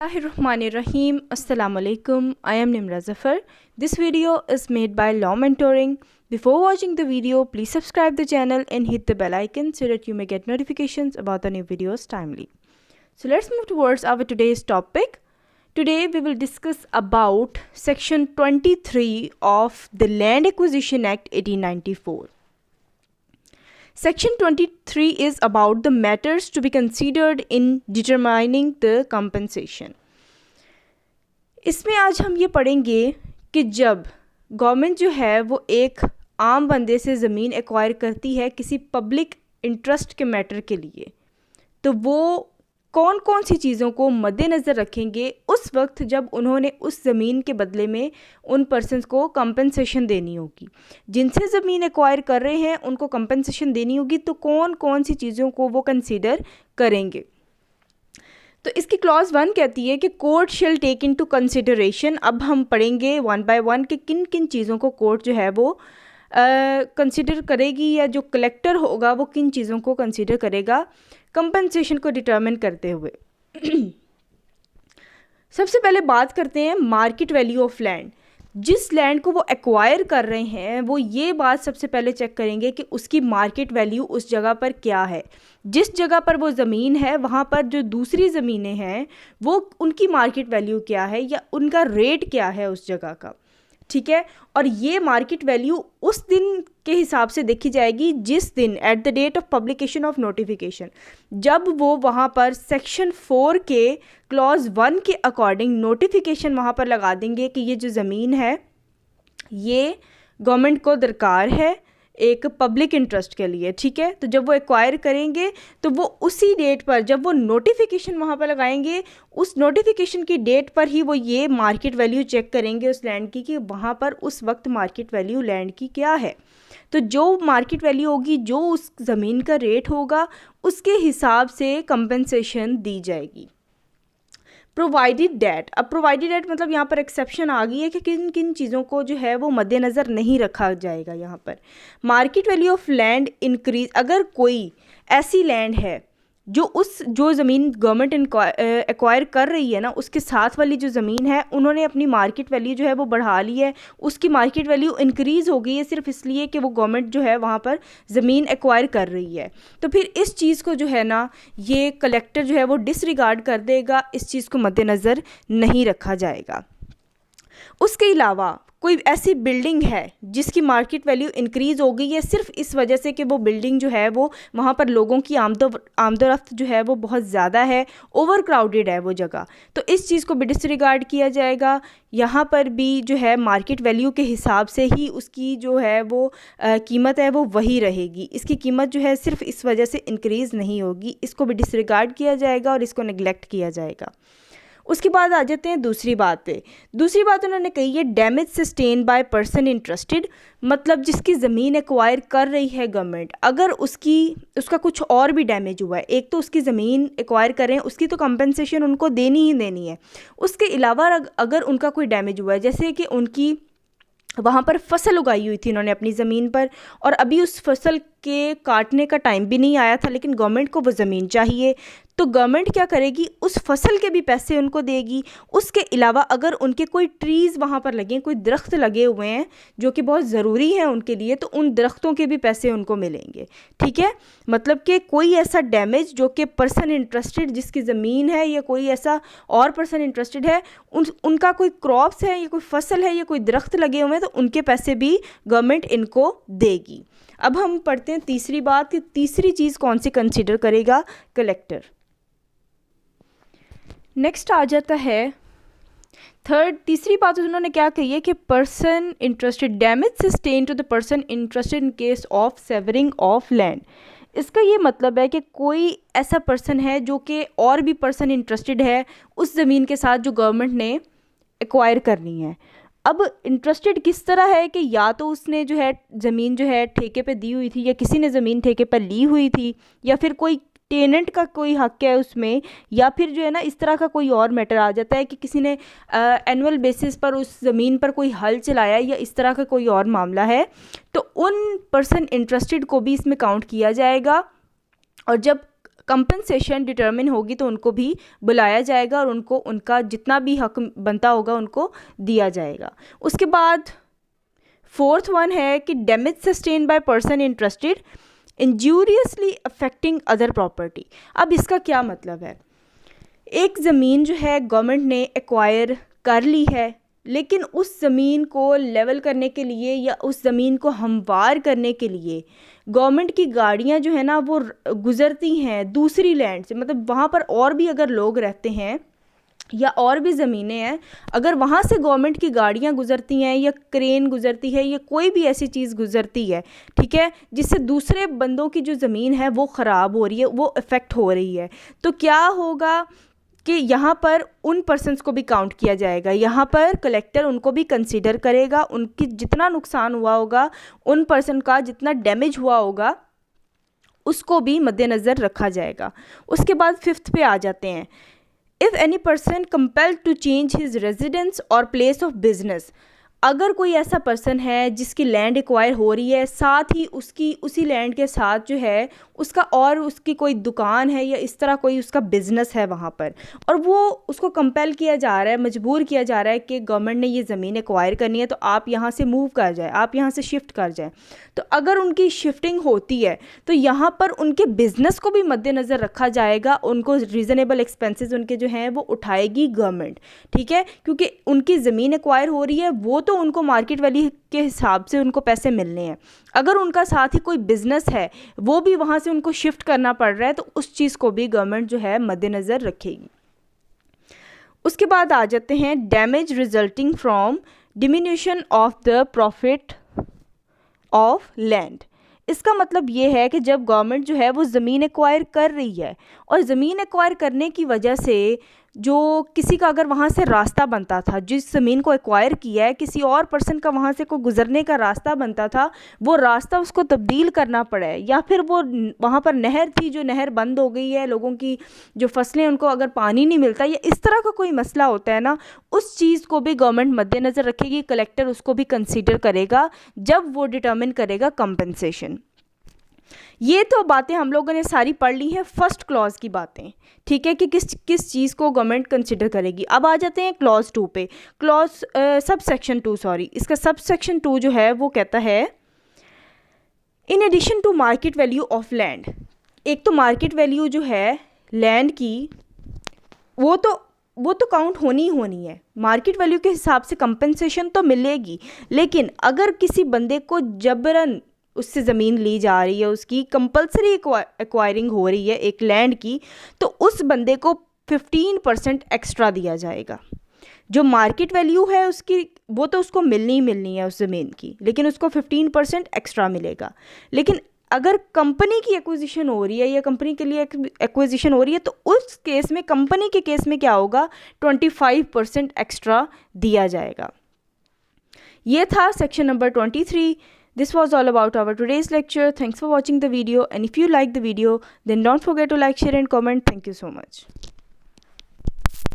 Bismillahirrahmanirrahim. Assalamu alaikum. I am Nimra Zafar. This video is made by Law Mentoring. Before watching the video, please subscribe the channel and hit the bell icon so that you may get notifications about the new videos timely. So let's move towards our today's topic. Today we will discuss about Section 23 of the Land Acquisition Act 1894. Section 23 is about the matters to be considered in determining the compensation. इसमें आज हम ये पढ़ेंगे कि जब government जो है वो एक आम बंदे से ज़मीन एक्वायर करती है किसी पब्लिक इंटरेस्ट के मैटर के लिए, तो वो कौन कौन सी चीज़ों को मद्देनज़र रखेंगे उस वक्त जब उन्होंने उस ज़मीन के बदले में उन पर्सनस को कंपनसेशन देनी होगी। जिनसे ज़मीन एक्वायर कर रहे हैं उनको कंपनसेशन देनी होगी, तो कौन कौन सी चीज़ों को वो कंसीडर करेंगे। तो इसकी क्लॉज 1 कहती है कि court shall take into consideration. अब हम पढ़ेंगे 1 बाय 1 कि किन किन चीज़ों को कोर्ट जो है वो कंसिडर करेगी, या जो कलेक्टर होगा वो किन चीज़ों को कंसिडर करेगा कंपनसेशन को डिटरमिन करते हुए। सबसे पहले बात करते हैं मार्केट वैल्यू ऑफ लैंड। जिस लैंड को वो एक्वायर कर रहे हैं वो ये बात सबसे पहले चेक करेंगे कि उसकी मार्केट वैल्यू उस जगह पर क्या है। जिस जगह पर वो ज़मीन है वहाँ पर जो दूसरी ज़मीनें हैं वो उनकी मार्केट वैल्यू क्या है या उनका रेट क्या है उस जगह का, ठीक है। और ये मार्केट वैल्यू उस दिन के हिसाब से देखी जाएगी जिस दिन at the date of publication of notification, जब वो वहाँ पर सेक्शन 4 के क्लॉज 1 के अकॉर्डिंग नोटिफिकेशन वहाँ पर लगा देंगे कि ये जो ज़मीन है ये गवर्नमेंट को दरकार है एक पब्लिक इंटरेस्ट के लिए, ठीक है। तो जब वो एक्वायर करेंगे तो वो उसी डेट पर जब वो नोटिफिकेशन वहाँ पर लगाएंगे उस नोटिफिकेशन की डेट पर ही वो ये मार्केट वैल्यू चेक करेंगे उस लैंड की कि वहाँ पर उस वक्त मार्केट वैल्यू लैंड की क्या है। तो जो मार्केट वैल्यू होगी, जो उस ज़मीन का रेट होगा, उसके हिसाब से कंपनसेशन दी जाएगी। Provided that. अब प्रोवाइडेड डेट मतलब यहाँ पर एक्सेप्शन आ गई है कि किन किन चीज़ों को जो है वो मद्देनज़र नहीं रखा जाएगा। यहाँ पर market value of land increase, अगर कोई ऐसी लैंड है जो ज़मीन गवर्नमेंट एक्वायर कर रही है ना, उसके साथ वाली जो ज़मीन है उन्होंने अपनी मार्केट वैल्यू जो है वो बढ़ा ली है, उसकी मार्केट वैल्यू इंक्रीज़ हो गई है सिर्फ इसलिए कि वो गवर्नमेंट जो है वहाँ पर ज़मीन एक्वायर कर रही है, तो फिर इस चीज़ को जो है ना ये कलेक्टर जो है वो डिसरिगार्ड कर देगा, इस चीज़ को मद्देनज़र नहीं रखा जाएगा। उसके अलावा कोई ऐसी बिल्डिंग है जिसकी मार्केट वैल्यू इंक्रीज़ हो गई है सिर्फ इस वजह से कि वो बिल्डिंग जो है वो वहाँ पर लोगों की आमदोरफ्त जो है वो बहुत ज़्यादा है, ओवर क्राउडेड है वो जगह, तो इस चीज़ को भी डिसरिगार्ड किया जाएगा। यहाँ पर भी जो है मार्केट वैल्यू के हिसाब से ही उसकी जो है वो कीमत है वो वही रहेगी, इसकी कीमत जो है सिर्फ इस वजह से इंक्रीज़ नहीं होगी, इसको भी डिसरिगार्ड किया जाएगा और इसको नेगलेक्ट किया जाएगा। उसके बाद आ जाते हैं दूसरी बात पे। दूसरी बात उन्होंने कही है damage sustain by person interested, मतलब जिसकी ज़मीन एक्वायर कर रही है गवर्नमेंट, अगर उसका कुछ और भी डैमेज हुआ है, एक तो उसकी ज़मीन एक्वायर कर रहे हैं उसकी तो कंपनसेशन उनको देनी ही देनी है, उसके अलावा अगर उनका कोई डैमेज हुआ है, जैसे कि उनकी वहाँ पर फसल उगाई हुई थी उन्होंने अपनी ज़मीन पर और अभी उस फसल के काटने का टाइम भी नहीं आया था लेकिन गवर्नमेंट को वो ज़मीन चाहिए, तो गवर्नमेंट क्या करेगी उस फसल के भी पैसे उनको देगी। उसके अलावा अगर उनके कोई ट्रीज़ वहाँ पर लगे, कोई दरख्त लगे हुए हैं जो कि बहुत ज़रूरी हैं उनके लिए, तो उन दरख्तों के भी पैसे उनको मिलेंगे, ठीक है। मतलब कि कोई ऐसा डैमेज जो कि पर्सन इंटरेस्टेड जिसकी ज़मीन है या कोई ऐसा और पर्सन इंटरेस्टेड है उनका कोई क्रॉप्स है या कोई फसल है या कोई दरख्त लगे हुए हैं, तो उनके पैसे भी गवर्नमेंट इनको देगी। अब हम पढ़ते हैं तीसरी बात कि तीसरी चीज़ कौन सी कंसीडर करेगा कलेक्टर। नेक्स्ट आ जाता है तीसरी बात उन्होंने क्या कही है कि person interested damage sustain to the person interested in case of severing of land. इसका ये मतलब है कि कोई ऐसा पर्सन है जो कि और भी पर्सन इंटरेस्टेड है उस ज़मीन के साथ जो गवर्नमेंट ने एक्वायर करनी है। अब इंटरेस्टेड किस तरह है कि या तो उसने जो है ज़मीन जो है ठेके पे दी हुई थी या किसी ने ज़मीन ठेके पर ली हुई थी या फिर कोई टेनेंट का कोई हक है उसमें, या फिर जो है ना इस तरह का कोई और मैटर आ जाता है कि किसी ने एनुअल बेसिस पर उस ज़मीन पर कोई हल चलाया या इस तरह का कोई और मामला है, तो उन पर्सन इंटरेस्टेड को भी इसमें काउंट किया जाएगा। और जब कंपनसेशन डिटर्मिन होगी तो उनको भी बुलाया जाएगा और उनको उनका जितना भी हक बनता होगा उनको दिया जाएगा। उसके बाद फोर्थ वन है कि damage sustain by person interested injuriously affecting other property. अब इसका क्या मतलब है, एक ज़मीन जो है गवर्नमेंट ने एक्वायर कर ली है, लेकिन उस ज़मीन को लेवल करने के लिए या उस ज़मीन को हमवार करने के लिए गवर्नमेंट की गाड़ियाँ जो है ना वो गुज़रती हैं दूसरी लैंड से, मतलब वहाँ पर और भी अगर लोग रहते हैं या और भी ज़मीनें हैं, अगर वहाँ से गवर्नमेंट की गाड़ियाँ गुज़रती हैं या क्रेन गुज़रती है या कोई भी ऐसी चीज़ गुज़रती है, ठीक है, जिससे दूसरे बंदों की जो ज़मीन है वो ख़राब हो रही है, वो इफ़ेक्ट हो रही है, तो क्या होगा कि यहाँ पर उन पर्सन्स को भी काउंट किया जाएगा। यहाँ पर कलेक्टर उनको भी कंसीडर करेगा, उनकी जितना नुकसान हुआ होगा, उन पर्सन का जितना डैमेज हुआ होगा उसको भी मद्देनज़र रखा जाएगा। उसके बाद फिफ्थ पे आ जाते हैं, if any person compelled to change his residence और प्लेस ऑफ बिजनेस। अगर कोई ऐसा पर्सन है जिसकी लैंड एक्वायर हो रही है, साथ ही उसकी उसी लैंड के साथ जो है उसका और उसकी कोई दुकान है या इस तरह कोई उसका बिज़नेस है वहाँ पर, और वो उसको कंपेल किया जा रहा है, मजबूर किया जा रहा है कि गवर्नमेंट ने ये ज़मीन एक्वायर करनी है तो आप यहाँ से मूव कर जाए, आप यहाँ से शिफ्ट कर जाए। तो अगर उनकी शिफ्टिंग होती है तो यहाँ पर उनके बिज़नेस को भी मद्देनज़र रखा जाएगा, उनको रीज़नेबल एक्सपेंसेस उनके जो हैं वो उठाएगी गवर्नमेंट, ठीक है, क्योंकि उनकी ज़मीन एक्वायर हो रही है, वो तो उनको मार्केट वैल्यू के हिसाब से उनको पैसे मिलने हैं। अगर उनका साथ ही कोई बिज़नेस है वो भी वहाँ से उनको शिफ्ट करना पड़ रहा है तो उस चीज़ को भी गवर्नमेंट जो है मद्देनज़र रखेगी। उसके बाद आ जाते हैं damage resulting from diminution of the profit of land. इसका मतलब ये है कि जब गवर्नमेंट जो है वो ज़मीन एक्वायर कर रही है और ज़मीन एक्वायर करने की वजह से जो किसी का अगर वहाँ से रास्ता बनता था, जिस ज़मीन को एक्वायर किया है किसी और पर्सन का वहाँ से को गुज़रने का रास्ता बनता था, वो रास्ता उसको तब्दील करना पड़ा है, या फिर वो वहाँ पर नहर थी जो नहर बंद हो गई है, लोगों की जो फसलें उनको अगर पानी नहीं मिलता या इस तरह का कोई मसला होता है ना, उस चीज़ को भी गवर्नमेंट मद्देनज़र रखेगी, कलेक्टर उसको भी कंसीडर करेगा जब वो डिटर्मिन करेगा कंपनसेशन। ये तो बातें हम लोगों ने सारी पढ़ ली हैं फर्स्ट क्लॉज की बातें, ठीक है, कि किस चीज़ को गवर्नमेंट कंसिडर करेगी। अब आ जाते हैं क्लॉज 2 पे, क्लॉज सब सेक्शन 2 सॉरी, इसका सब सेक्शन 2 जो है वो कहता है in addition to market value of land. एक तो मार्केट वैल्यू जो है लैंड की वो तो काउंट होनी है, मार्केट वैल्यू के हिसाब से कंपनसेशन तो मिलेगी, लेकिन अगर किसी बंदे को जबरन उससे ज़मीन ली जा रही है, उसकी कंपलसरी एक्वायरिंग हो रही है एक लैंड की, तो उस बंदे को 15% एक्स्ट्रा दिया जाएगा। जो मार्केट वैल्यू है उसकी वो तो उसको मिलनी है उस ज़मीन की, लेकिन उसको 15% एक्स्ट्रा मिलेगा। लेकिन अगर कंपनी की एक्विजिशन हो रही है या कंपनी के लिए एक्विजिशन हो रही है तो उस केस में, कंपनी के केस में क्या होगा, 25% एक्स्ट्रा दिया जाएगा। ये था section number 23। This was all about our today's lecture. Thanks for watching the video, and if you like the video then don't forget to like, share and comment. Thank you so much.